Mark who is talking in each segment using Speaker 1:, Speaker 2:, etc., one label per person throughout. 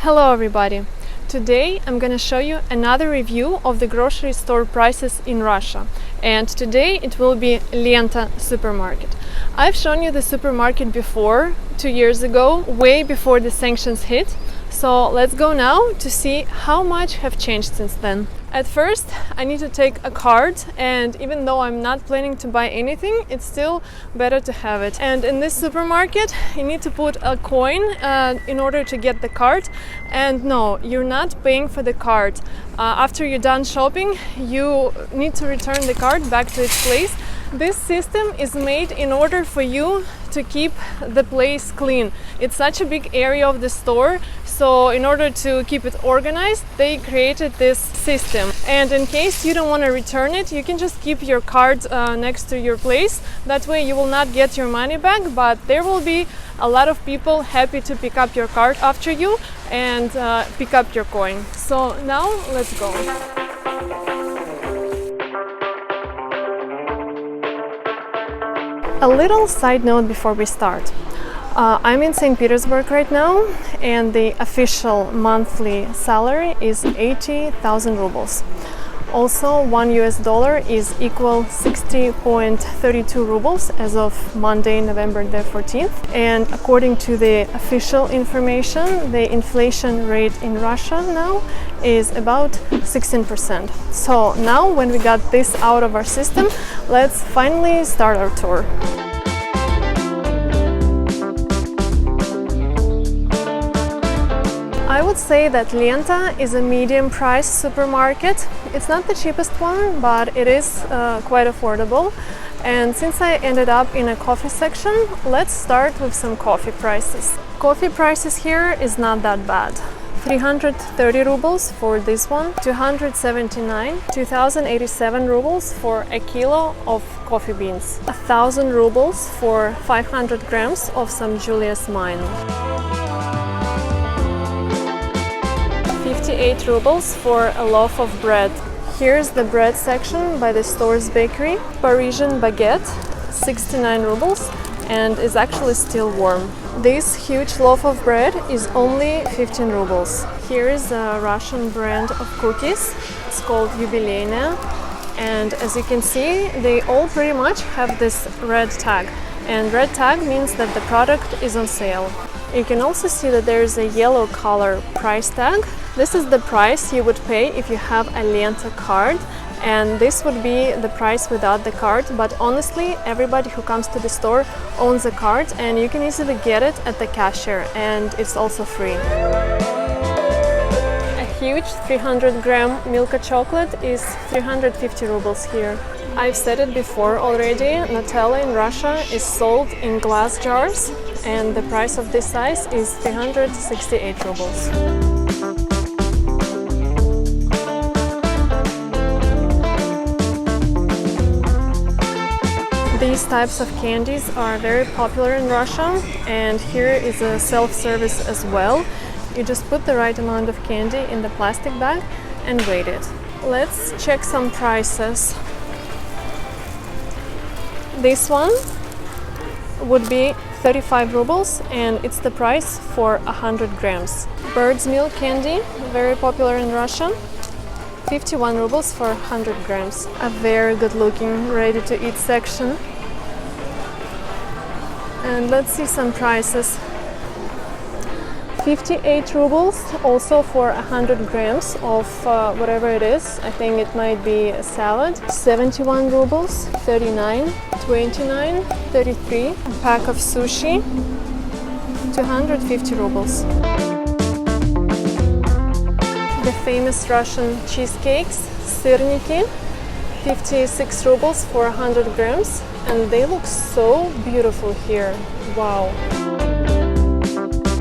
Speaker 1: Hello everybody! Today I'm gonna show you another review of the grocery store prices in Russia, and today it will be Lenta supermarket. I've shown you the supermarket before, 2 years ago, way before the sanctions hit, so let's go now to see how much have changed since then. At first I need to take a card, and even though I'm not planning to buy anything, it's still better to have it. And in this supermarket you need to put a coin in order to get the card, and no, you're not paying for the card. After you're done shopping, you need to return the card back to its place. This system is made in order for you to keep the place clean. It's such a big area of the store, so in order to keep it organized, they created this system. And in case you don't want to return it, you can just keep your card next to your place. That way you will not get your money back, but there will be a lot of people happy to pick up your card after you and pick up your coin. So now let's go. A little side note before we start. I'm in St. Petersburg right now, and the official monthly salary is 80,000 rubles. Also, $1 is equal 60.32 rubles as of Monday, November the 14th. And according to the official information, the inflation rate in Russia now is about 16%. So now, when we got this out of our system, let's finally start our tour. I would say that Lenta is a medium-priced supermarket. It's not the cheapest one, but it is quite affordable. And since I ended up in a coffee section, let's start with some coffee prices. Coffee prices here is not that bad. 330 rubles for this one, 279, 2087 rubles for a kilo of coffee beans, 1000 rubles for 500 grams of some Julius Mine. 58 rubles for a loaf of bread. Here's the bread section by the store's bakery. Parisian baguette, 69 rubles, and is actually still warm. This huge loaf of bread is only 15 rubles. Here is a Russian brand of cookies. It's called Yubileynya, and as you can see, they all pretty much have this red tag. And red tag means that the product is on sale. You can also see that there is a yellow color price tag. This is the price you would pay if you have a Lenta card, and this would be the price without the card, but honestly everybody who comes to the store owns a card, and you can easily get it at the cashier, and it's also free. A huge 300-gram Milka chocolate is 350 rubles here. I've said it before already, Nutella in Russia is sold in glass jars, and the price of this size is 368 rubles. These types of candies are very popular in Russia, and here is a self-service as well. You just put the right amount of candy in the plastic bag and weight it. Let's check some prices. This one would be 35 rubles, and it's the price for 100 grams. Bird's milk candy, very popular in Russia, 51 rubles for 100 grams. A very good looking ready-to-eat section. And let's see some prices. 58 rubles also for 100 grams of whatever it is. I think it might be a salad. 71 rubles, 39, 29, 33. A pack of sushi, 250 rubles. The famous Russian cheesecakes, syrniki, 56 rubles for 100 grams, and they look so beautiful here. Wow!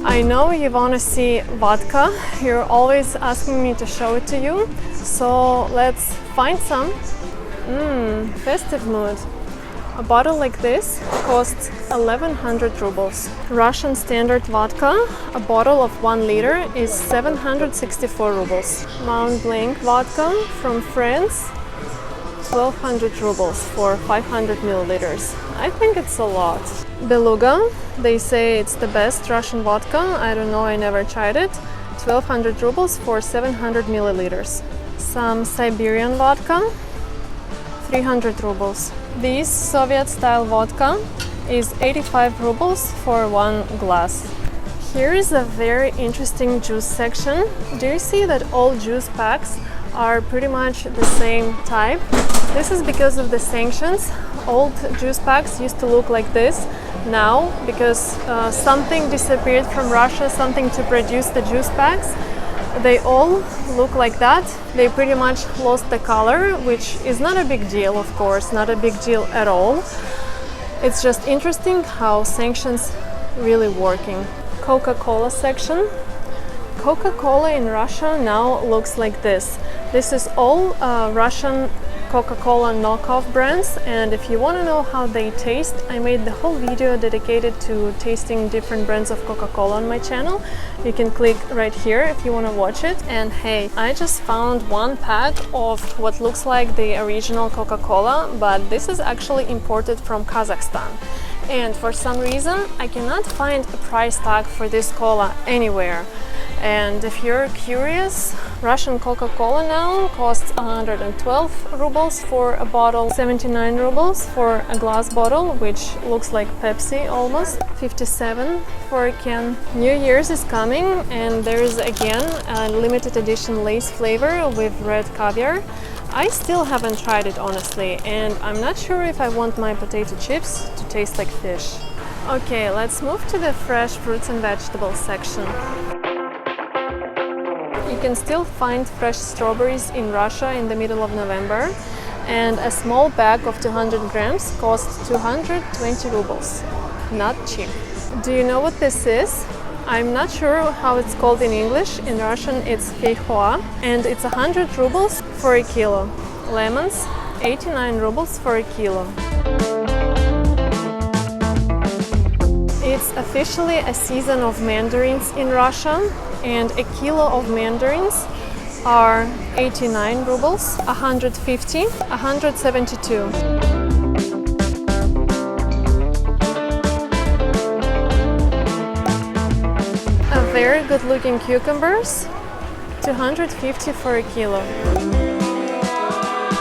Speaker 1: I know you want to see vodka. You're always asking me to show it to you, so let's find some. Festive mood. A bottle like this costs 1100 rubles. Russian standard vodka, a bottle of 1 liter, is 764 rubles. Mount Blanc vodka from France, 1200 rubles for 500 milliliters. I think it's a lot. Beluga, they say it's the best Russian vodka. I don't know, I never tried it. 1200 rubles for 700 milliliters. Some Siberian vodka, 300 rubles. This Soviet-style vodka is 85 rubles for 1 glass. Here is a very interesting juice section. Do you see that all juice packs are pretty much the same type? This is because of the sanctions. Old juice packs used to look like this. Now, because something disappeared from Russia, something to produce the juice packs, they all look like that. They pretty much lost the color, which is not a big deal, of course, not a big deal at all. It's just interesting how sanctions really working. Coca-Cola section. Coca-Cola in Russia now looks like this. This is all Russian Coca-Cola knockoff brands, and if you want to know how they taste, I made the whole video dedicated to tasting different brands of Coca-Cola on my channel. You can click right here if you want to watch it. And hey, I just found one pack of what looks like the original Coca-Cola, but this is actually imported from Kazakhstan. And for some reason I cannot find a price tag for this cola anywhere. And if you're curious, Russian Coca-Cola now costs 112 rubles for a bottle, 79 rubles for a glass bottle, which looks like Pepsi almost, 57 for a can. New Year's is coming, and there is again a limited edition Lay's flavor with red caviar. I still haven't tried it honestly, and I'm not sure if I want my potato chips to taste like fish. Okay, let's move to the fresh fruits and vegetables section. You can still find fresh strawberries in Russia in the middle of November, and a small bag of 200 grams costs 220 rubles. Not cheap. Do you know what this is? I'm not sure how it's called in English. In Russian it's feijoa, and it's 100 rubles for a kilo. Lemons, 89 rubles for a kilo. It's officially a season of mandarins in Russia, and a kilo of mandarins are 89 rubles, 150, 172. Very good looking cucumbers, 250 for a kilo.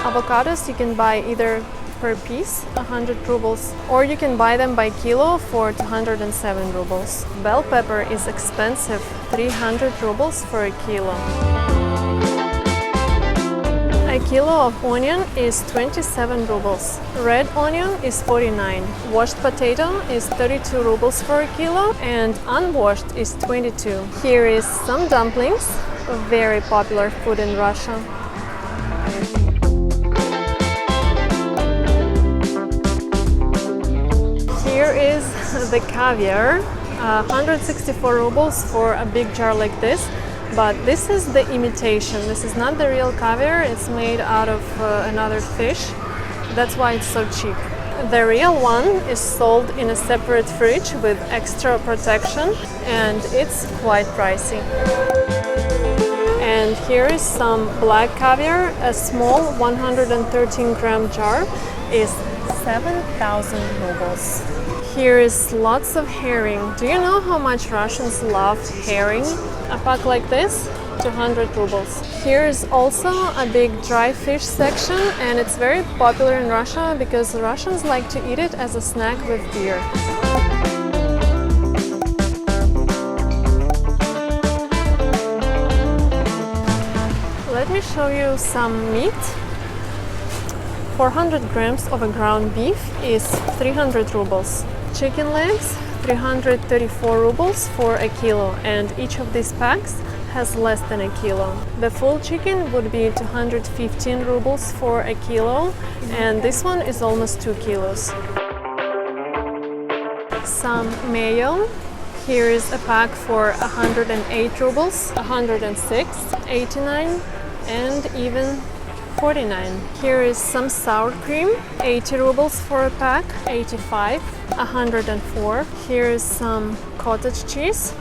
Speaker 1: Avocados you can buy either per piece, 100 rubles, or you can buy them by kilo for 207 rubles. Bell pepper is expensive, 300 rubles for a kilo. A kilo of onion is 27 rubles. Red onion is 49. Washed potato is 32 rubles for a kilo, and unwashed is 22. Here is some dumplings, a very popular food in Russia. Here is the caviar, 164 rubles for a big jar like this. But this is the imitation. This is not the real caviar. It's made out of another fish. That's why it's so cheap. The real one is sold in a separate fridge with extra protection, and it's quite pricey. And here is some black caviar. A small 113 gram jar is 7,000 rubles. Here is lots of herring. Do you know how much Russians love herring? A pack like this, 200 rubles. Here is also a big dry fish section, and it's very popular in Russia because Russians like to eat it as a snack with beer. Let me show you some meat. 400 grams of a ground beef is 300 rubles. Chicken legs, 334 rubles for a kilo, and each of these packs has less than a kilo. The full chicken would be 215 rubles for a kilo, and this one is almost 2 kilos. Some mayo. Here is a pack for 108 rubles, 106, 89, and even 49. Here is some sour cream, 80 rubles for a pack, 85, 104. Here is some cottage cheese,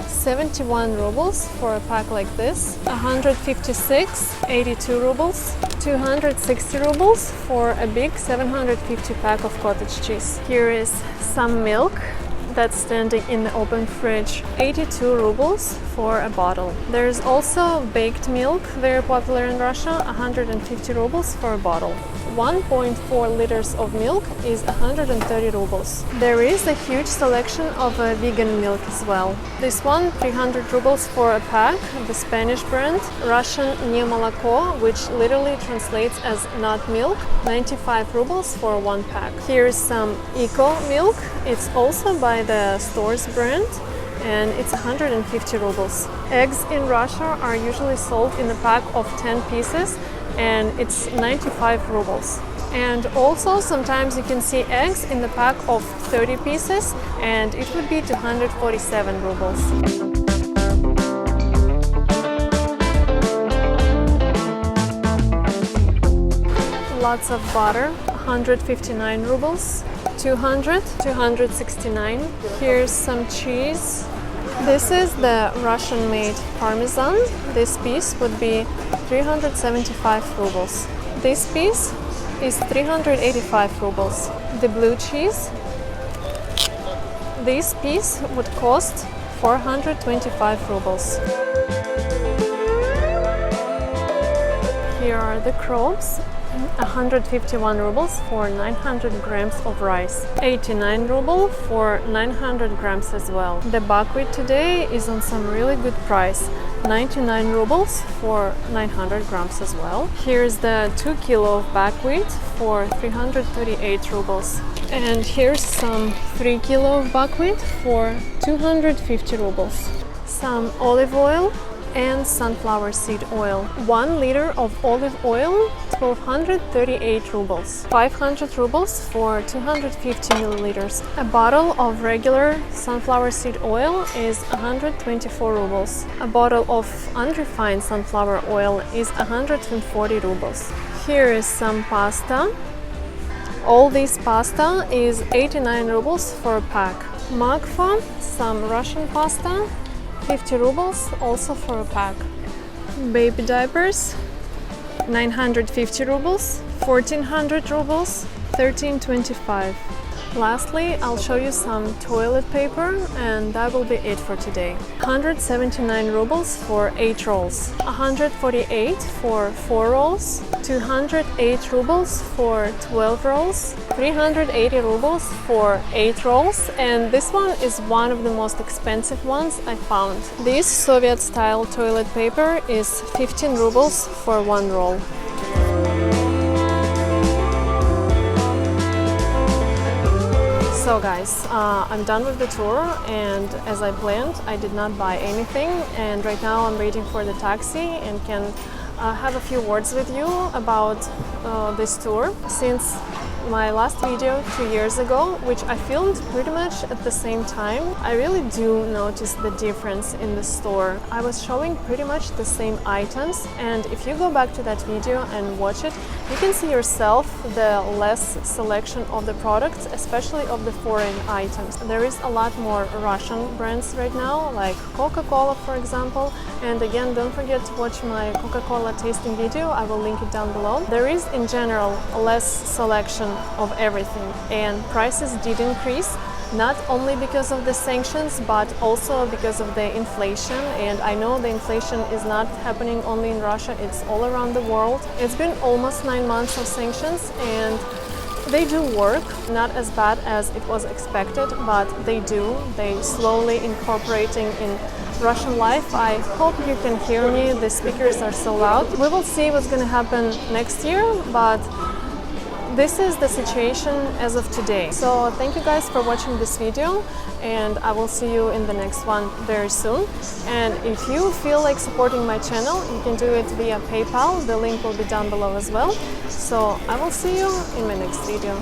Speaker 1: 71 rubles for a pack like this, 156, 82 rubles, 260 rubles for a big 750 pack of cottage cheese. Here is some milk, that's standing in the open fridge. 82 rubles for a bottle. There's also baked milk, very popular in Russia, 150 rubles for a bottle. 1.4 liters of milk is 130 rubles. There is a huge selection of vegan milk as well. This one, 300 rubles for a pack, the Spanish brand, Russian Не молоко, which literally translates as not milk, 95 rubles for one pack. Here's some eco milk. It's also by the Store's brand, and it's 150 rubles. Eggs in Russia are usually sold in a pack of 10 pieces, and it's 95 rubles. And also sometimes you can see eggs in the pack of 30 pieces, and it would be 247 rubles. Lots of butter, 159 rubles, 269. Here's some cheese. This is the Russian-made Parmesan. This piece would be 375 rubles. This piece is 385 rubles. The blue cheese, this piece would cost 425 rubles. Here are the crepes. 151 rubles for 900 grams of rice. 89 rubles for 900 grams as well. The buckwheat today is on some really good price. 99 rubles for 900 grams as well. Here's the 2 kilo of buckwheat for 338 rubles. And here's some 3 kilo of buckwheat for 250 rubles. Some olive oil and sunflower seed oil. 1 liter of olive oil, 1238 rubles. 500 rubles for 250 milliliters. A bottle of regular sunflower seed oil is 124 rubles. A bottle of unrefined sunflower oil is 140 rubles. Here is some pasta. All this pasta is 89 rubles for a pack. Makfa, some Russian pasta, 50 rubles also for a pack. Baby diapers, 950 rubles, 1400 rubles, 1325. Lastly, I'll show you some toilet paper, and that will be it for today. 179 rubles for 8 rolls, 148 for 4 rolls, 208 rubles for 12 rolls, 380 rubles for 8 rolls, and this one is one of the most expensive ones I found. This Soviet-style toilet paper is 15 rubles for 1 roll. So guys, I'm done with the tour, and as I planned, I did not buy anything, and right now I'm waiting for the taxi and can have a few words with you about this tour. Since my last video 2 years ago, which I filmed pretty much at the same time, I really do notice the difference in the store. I was showing pretty much the same items, and if you go back to that video and watch it, you can see yourself the less selection of the products, especially of the foreign items. There is a lot more Russian brands right now, like Coca-Cola, for example. And again, don't forget to watch my Coca-Cola tasting video, I will link it down below. There is in general less selection of everything, and prices did increase, not only because of the sanctions, but also because of the inflation. And I know the inflation is not happening only in Russia, it's all around the world. It's been almost 9 months of sanctions, and they do work, not as bad as it was expected, but they do. They slowly incorporating in Russian life. I hope you can hear me, the speakers are so loud. We will see what's going to happen next year, but this is the situation as of today. So thank you guys for watching this video, and I will see you in the next one very soon. And if you feel like supporting my channel, you can do it via PayPal. The link will be down below as well. So I will see you in my next video.